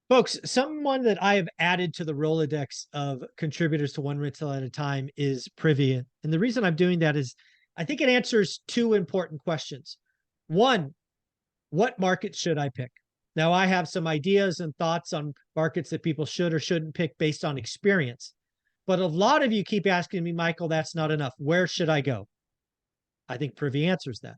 Folks, someone that I have added to the Rolodex of contributors to One Rental at a Time is Privy. And the reason I'm doing that is I think it answers two important questions. One, what market should I pick? Now, I have some ideas and thoughts on markets that people should or shouldn't pick based on experience. But a lot of you keep asking me, Michael, that's not enough. Where should I go? I think Privy answers that.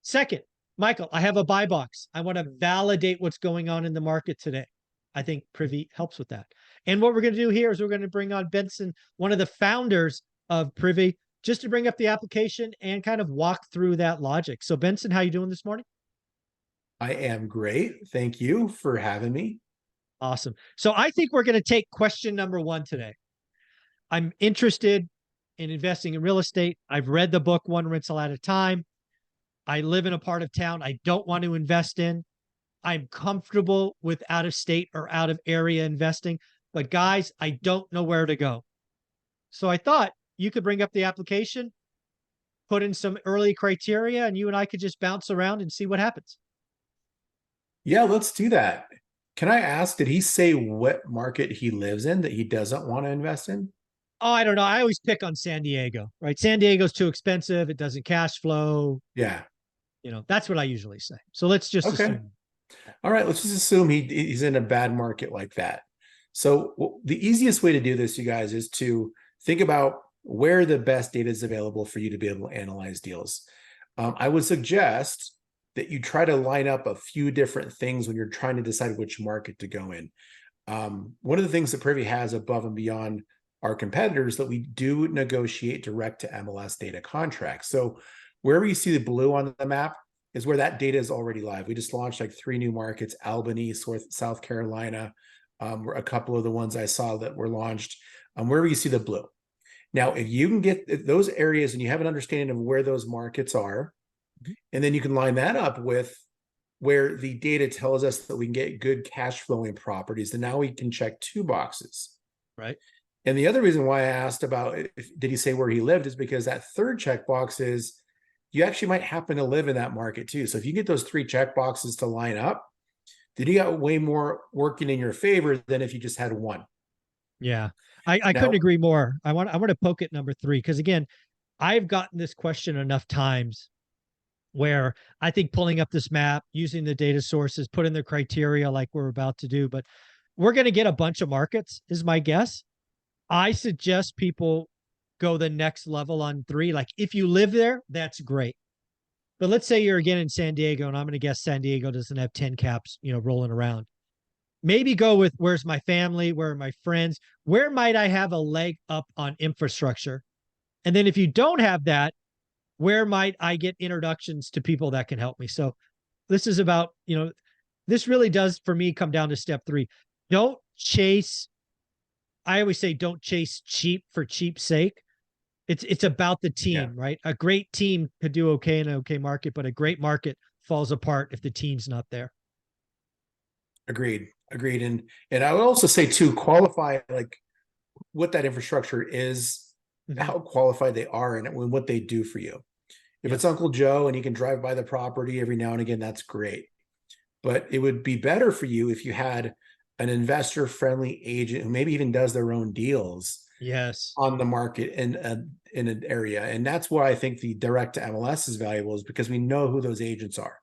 Second, Michael, I have a buy box. I want to validate what's going on in the market today. I think Privy helps with that. And what we're going to do here is we're going to bring on Benson, one of the founders of Privy, just to bring up the application and kind of walk through that logic. So Benson, how you doing this morning? I am great. Thank you for having me. Awesome. So I think we're going to take question number one today. I'm interested in investing in real estate. I've read the book One Rental at a Time. I live in a part of town I don't want to invest in. I'm comfortable with out of state or out of area investing, but guys, I don't know where to go. So I thought you could bring up the application, put in some early criteria, and you and I could just bounce around and see what happens. Yeah, let's do that. Can I ask, did he say what market he lives in that he doesn't want to invest in? Oh, I don't know. I always pick on San Diego, right? San Diego's too expensive. It doesn't cash flow. Yeah. That's what I usually say. So let's just Okay. assume. All right. Let's just assume he's in a bad market like that. So the easiest way to do this, you guys, is to think about where the best data is available for you to be able to analyze deals. I would suggest that you try to line up a few different things when you're trying to decide which market to go in. One of the things that Privy has above and beyond our competitors that we do negotiate direct to MLS data contracts. So wherever you see the blue on the map is where that data is already live. We just launched like 3 new markets: Albany, South Carolina, a couple of the ones I saw that were launched, wherever you see the blue. Now, if you can get those areas and you have an understanding of where those markets are, and then you can line that up with where the data tells us that we can get good cash flowing properties, then now we can check 2 boxes. Right. And the other reason why I asked about did he say where he lived is because that third checkbox is you actually might happen to live in that market too. So if you get those 3 checkboxes to line up, then you got way more working in your favor than if you just had one. Yeah. I couldn't Now, agree more. I want to poke at number 3 because again, I've gotten this question enough times where I think pulling up this map, using the data sources, put in the criteria like we're about to do, but we're going to get a bunch of markets is my guess. I suggest people go the next level on 3. Like if you live there, that's great. But let's say you're again in San Diego, and I'm going to guess San Diego doesn't have 10 caps, rolling around. Maybe go with where's my family? Where are my friends? Where might I have a leg up on infrastructure? And then if you don't have that, where might I get introductions to people that can help me? So this is about, this really does for me come down to step 3. Don't chase. I always say don't chase cheap for cheap's sake. It's about the yeah, team, right? A great team could do okay in an okay market, but a great market falls apart if the team's not there. agreed. Agreed. And I would also say too, qualify like what that infrastructure is, Mm-hmm. how qualified they are, and what they do for you. If Yep. it's Uncle Joe and you can drive by the property every now and again, that's great. But it would be better for you if you had an investor friendly agent who maybe even does their own deals Yes. on the market in an area. And that's why I think the direct to MLS is valuable, is because we know who those agents are.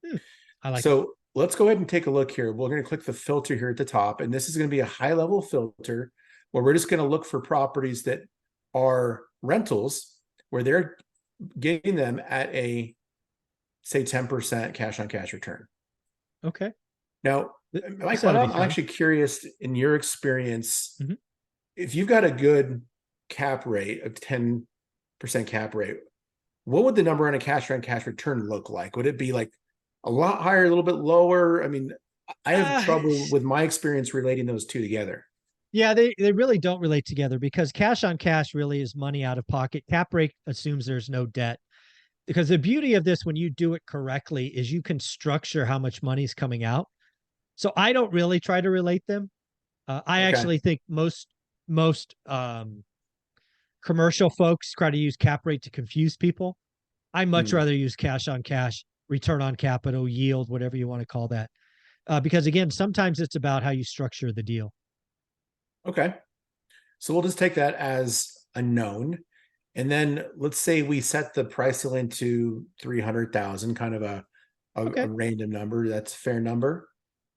Hmm. I like it. So let's go ahead and take a look here. We're going to click the filter here at the top, and this is going to be a high level filter where we're just going to look for properties that are rentals where they're getting them at a, say, 10% cash on cash return. Okay. Now, This Michael, ought to be I'm fun. actually curious, in your experience, Mm-hmm. if you've got a good cap rate of 10% cap rate, what would the number on a cash on cash return look like? Would it be like a lot higher, a little bit lower? I mean, I have Uh, trouble with my experience relating those two together. yeah, they really don't relate together because cash on cash really is money out of pocket. Cap rate assumes there's no debt. Because the beauty of this, when you do it correctly, is you can structure how much money is coming out. So I don't really try to relate them. I Okay. actually think most commercial folks try to use cap rate to confuse people. I much Hmm. rather use cash on cash, return on capital, yield, whatever you want to call that. because again, sometimes it's about how you structure the deal. Okay. So we'll just take that as a known. And then let's say we set the price ceiling to 300,000, kind of a Okay. random number. That's a fair number.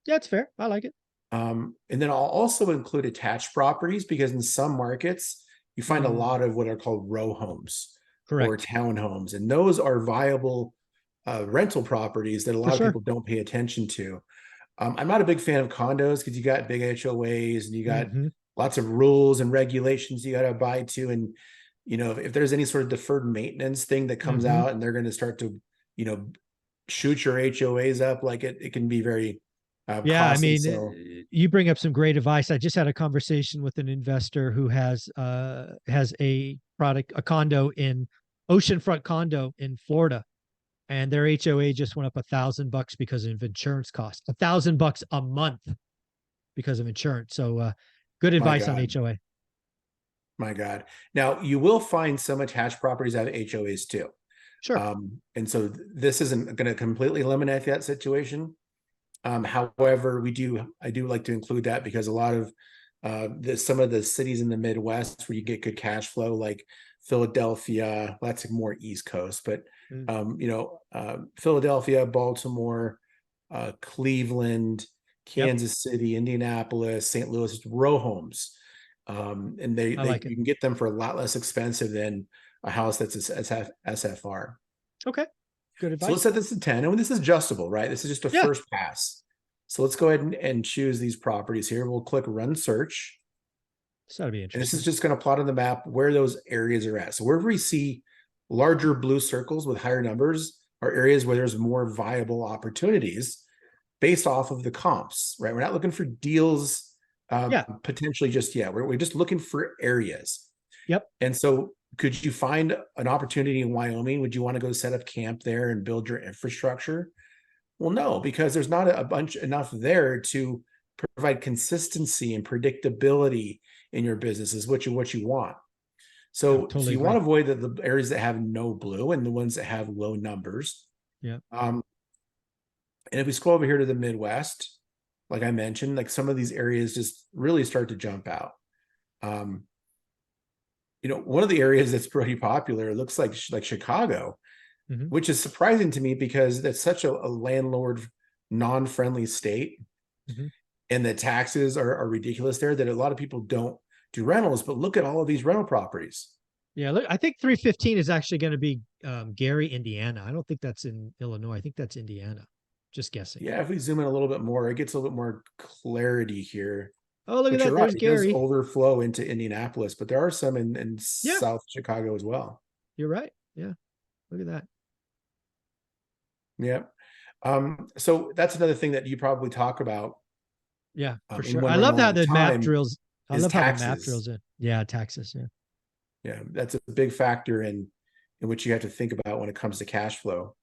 Yeah, it's fair. I like it. And then I'll also include attached properties because in some markets, you find a Mm, lot of what are called row homes or correct. townhomes. And those are viable rental properties that a For lot of sure. people don't pay attention to. I'm not a big fan of condos because you got big HOAs and you got Hmm. lots of rules and regulations you got to abide to. And, if there's any sort of deferred maintenance thing that comes Hmm. out and they're going to start to, you know, shoot your HOAs up, like it can be very Yeah, I costly. mean, So, you bring up some great advice. I just had a conversation with an investor who has a condo in oceanfront condo in Florida, and their HOA just went up $1,000 because of insurance costs. $1,000 a month because of insurance. So, good my advice on God, HOA. my God. Now, you will find some attached properties have HOAs too. Sure. And so this isn't going to completely eliminate that situation. However, I do like to include that because a lot of some of the cities in the Midwest where you get good cash flow, like Philadelphia, that's more East Coast, but Mm. Philadelphia, Baltimore, Cleveland, Yep. Kansas City, Indianapolis, St. Louis, row homes, and I like it. you can get them for a lot less expensive than a house that's SFR. Okay. Good So let's advice. set this to 10. And this is adjustable, right? This is just a Yeah. first pass. So let's go ahead and choose these properties here. We'll click run search. This ought to be And this is interesting. just going to plot on the map where those areas are at. So wherever we see larger blue circles with higher numbers are areas where there's more viable opportunities based off of the comps, right? We're not looking for deals Yeah. potentially just yet. We're just looking for areas. Yep. And so could you find an opportunity in Wyoming? Would you want to go set up camp there and build your infrastructure? Well, no, because there's not a bunch enough there to provide consistency and predictability in your business is what you want. I So totally you want agree. to avoid the areas that have no blue and the ones that have low numbers. Yeah. Um, and if we scroll over here to the Midwest, like I mentioned, like some of these areas just really start to jump out. Um, one of the areas that's pretty popular, it looks like Chicago, Hmm. which is surprising to me because that's such a landlord non-friendly state Hmm. and the taxes are ridiculous there that a lot of people don't do rentals. But look at all of these rental properties. Yeah. Look, I think 315 is actually going to be Gary, Indiana. I don't think that's in Illinois. I think that's Indiana. Just guessing. Yeah, if we zoom in a little bit more, it gets a little bit more clarity here. Oh, look at But you're that. right, There's it does Gary. overflow into Indianapolis, but there are some in Yeah, South Chicago as well. you're right. Yeah. Look at that. Yeah. So that's another thing that you probably talk about Yeah, for in sure. one I rental love all how the the map time drills. I is love how the map taxes. drills in. Yeah, Texas. Yeah. Yeah, that's a big factor in which you have to think about when it comes to cash flow.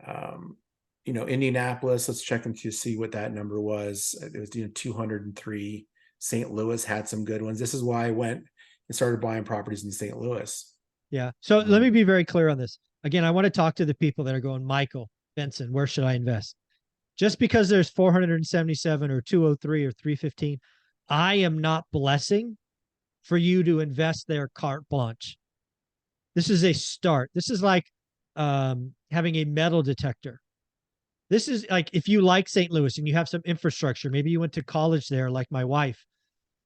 Um, Indianapolis, let's check and to see what that number was. It was 203. St. Louis had some good ones. This is why I went and started buying properties in St. Louis. Yeah. So let me Um, be very clear on this. Again, I want to talk to the people that are going, Michael, Benson, where should I invest? Just because there's 477 or 203 or 315, I am not blessing for you to invest there carte blanche. This is a start. This is like having a metal detector. This is like if you like St. Louis and you have some infrastructure, maybe you went to college there, like my wife,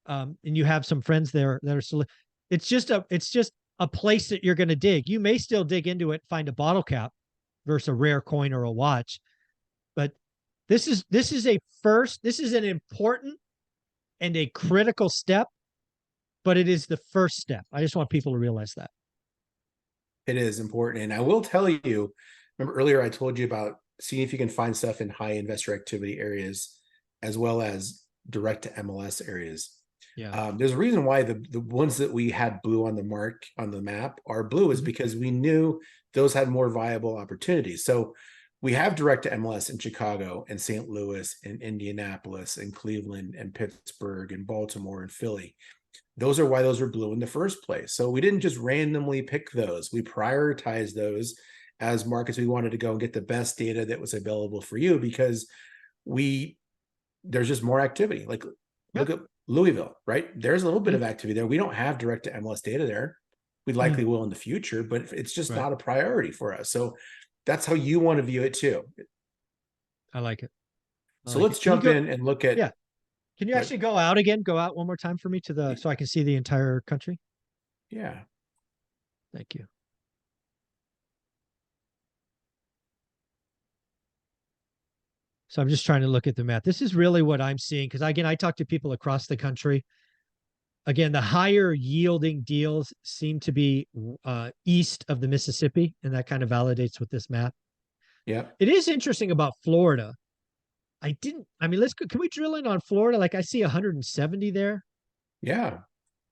and you have some friends there that are still. It's just a place that you're going to dig. You may still dig into it, find a bottle cap versus a rare coin or a watch, but this is a first. This is an important and a critical step, but it is the first step. I just want people to realize that. it is important. And I will tell you, remember earlier I told you about seeing if you can find stuff in high investor activity areas as well as direct to MLS areas. Yeah. There's a reason why the ones that we had blue on the mark on the map are blue is Mhm. because we knew those had more viable opportunities. So we have direct to MLS in Chicago and St. Louis and Indianapolis and Cleveland and Pittsburgh and Baltimore and Philly. Those are why those are blue in the first place. So we didn't just randomly pick those. We prioritized those as markets we wanted to go and get the best data that was available for you because we there's just more activity. Like Yep. look at Louisville, right? There's a little bit Mm, of activity there. We don't have direct to MLS data there. We mm, likely will in the future, but it's just right. not a priority for us. So that's how you want to view it too. I like it. I So like it. let's Can you jump go? in and look at Yeah. Can you actually go out again? Go out one more time for me to the so I can see the entire country. yeah. Thank you. So I'm just trying to look at the map. This is really what I'm seeing because again, I talk to people across the country. Again, the higher yielding deals seem to be east of the Mississippi, and that kind of validates with this map. Yeah. It is interesting about Florida. I didn't. I mean, can we drill in on Florida? Like I see 170 there. Yeah.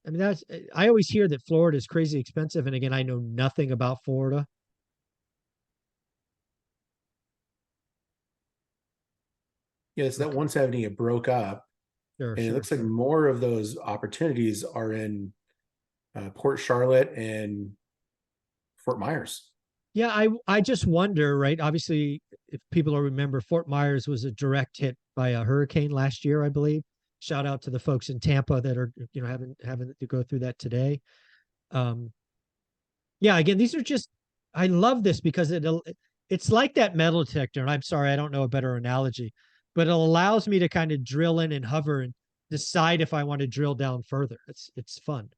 I mean, I always hear that Florida is crazy expensive, and again, I know nothing about Florida. Yeah. So that Okay, 170 it broke up. sure, And it sure, looks like sure. more of those opportunities are in Port Charlotte and Fort Myers. Yeah, I just wonder, right? Obviously, if people will remember, Fort Myers was a direct hit by a hurricane last year, I believe. Shout out to the folks in Tampa that are, having to go through that today. Um, yeah, again, these are just I love this because it's like that metal detector, and I'm sorry, I don't know a better analogy, but it allows me to kind of drill in and hover and decide if I want to drill down further. It's fun.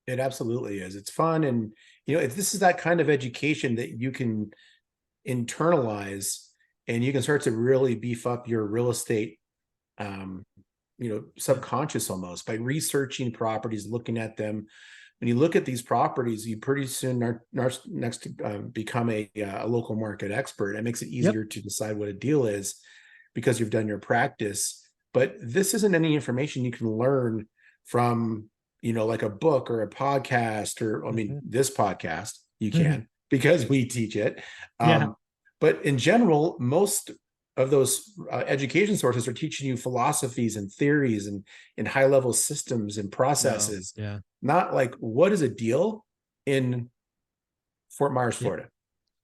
It absolutely is. It's fun. And, if this is that kind of education that you can internalize and you can start to really beef up your real estate, um, Yeah. subconscious almost by researching properties, looking at them. When you look at these properties, you pretty soon are next to become a local market expert. It makes it Yep. easier to decide what a deal is because you've done your practice. But this isn't any information you can learn from, like a book or a podcast, or I mean, Mhm. this podcast you can because we teach it. Yeah. But in general, most of those education sources are teaching you philosophies and theories and high level systems and No. processes, Yeah. not like what is a deal in Fort Myers, Yeah. Florida,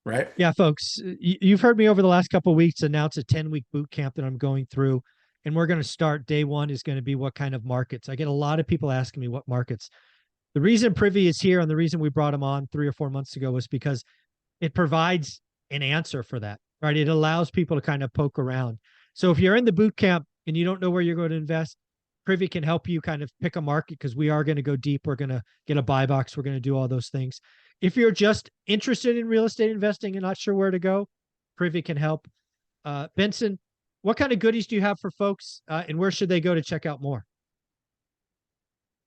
right? Yeah, folks, you've heard me over the last couple of weeks announce a 10-week boot camp that I'm going through. And we're going to start day one is going to be what kind of markets. I get a lot of people asking me what markets. The reason Privy is here and the reason we brought him on 3 or 4 months ago was because it provides an answer for that, right? It allows people to kind of poke around. So if you're in the boot camp and you don't know where you're going to invest, Privy can help you kind of pick a market because we are going to go deep. We're going to get a buy box. We're going to do all those things. If you're just interested in real estate investing and not sure where to go, Privy can help. Benson, what kind of goodies do you have for folks, and where should they go to check out more?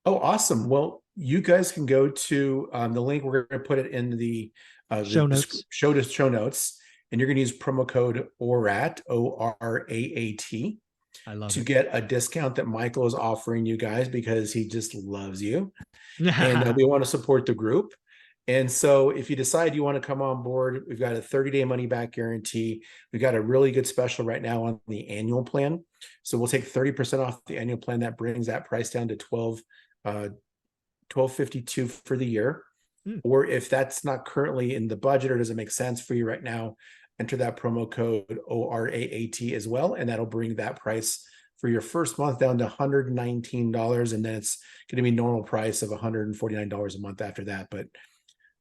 Oh, awesome. Well, you guys can go to the link. We're going to put it in Show notes. show notes, and you're going to use promo code ORAT, ORAAT, I love to it. get a discount that Michael is offering you guys because he just loves you. And we want to support the group. And so if you decide you want to come on board, we've got a 30-day money back guarantee. We've got a really good special right now on the annual plan. So we'll take 30% off the annual plan. That brings that price down to 1252 for the year. Hmm. Or if that's not currently in the budget or doesn't make sense for you right now, enter that promo code ORAAT as well, and that'll bring that price for your first month down to $119, and then it's going to be normal price of $149 a month after that. But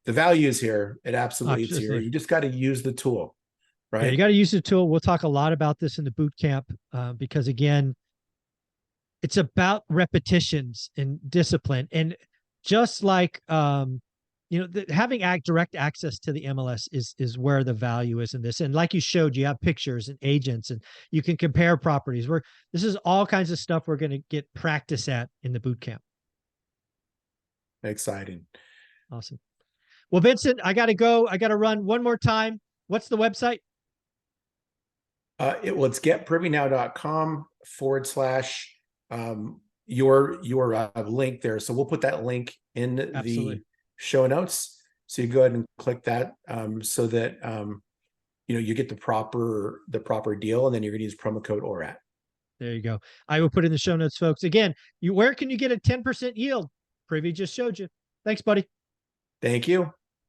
the value is here. It absolutely is here. Absolutely. You just got to use the tool, Yeah, you right? got to use the tool. We'll talk a lot about this in the boot camp because, again, it's about repetitions and discipline. And just like, having direct access to the MLS is where the value is in this. And like you showed, you have pictures and agents, and you can compare properties. This is all kinds of stuff we're going to get practice at in the boot camp. Exciting. Awesome. Well, Vincent, I got to go. I got to run one more time. What's the website? It's getprivynow.com/, your link there. So we'll put that link in the Absolutely. show notes. So you go ahead and click that so that you get the proper deal, and then you're going to use promo code ORAT. There you go. I will put in the show notes, folks. Again, where can you get a 10% yield? Privy just showed you. Thanks, buddy. Thank you.